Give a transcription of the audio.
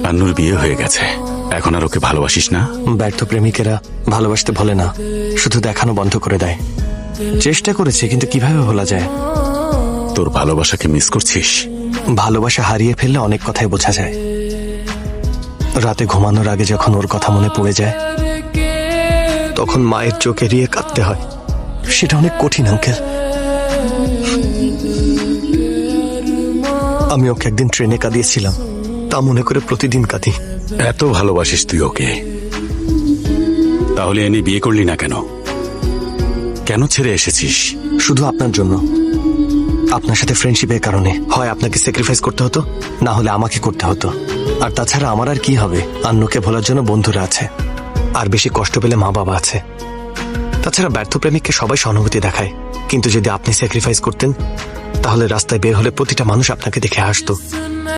আন্নুর বিয়ে হয়ে গেছে, এখন আর ওকে ভালোবাসিস না? ব্যর্থ প্রেমিকেরা ভালোবাসতে ভোলে না, শুধু দেখানো বন্ধ করে দেয়। চেষ্টা করেছে, কিন্তু কিভাবে ভোলা যায়? তোর ভালোবাসাকে মিস করছিস? ভালোবাসা হারিয়ে ফেললে অনেক কথাই বোঝা যায়। রাতে ঘুমানোর আগে যখন ওর কথা মনে পড়ে যায়, তখন মায়ের চোখ এড়িয়ে কাঁদতে হয়। সেটা অনেক কঠিন আঙ্কেল। আমি ওকে একদিন ট্রেনে কাঁদিয়েছিলাম, তা মনে করে প্রতিদিন কাঁদি। এত ভালোবাসিস তুই ওকে, তাহলে এনে বিয়ে করলি না কেন? কেন ছেড়ে এসেছিস? শুধু আপনার জন্য, আপনার সাথে ফ্রেন্ডশিপের কারণে। হয় আপনাকে স্যাক্রিফাইস করতে হতো, না হলে আমাকে করতে হতো। আর তাছাড়া আমার আর কি হবে? আন্নুকে ভোলার জন্য বন্ধুরা আছে, আর বেশি কষ্ট পেলে মা বাবা আছে। তাছাড়া ব্যর্থ প্রেমিককে সবাই সহানুভূতি দেখায়, কিন্তু যদি আপনি স্যাক্রিফাইস করতেন, তাহলে রাস্তায় বের হলে প্রতিটা মানুষ আপনাকে দেখে হাসতো।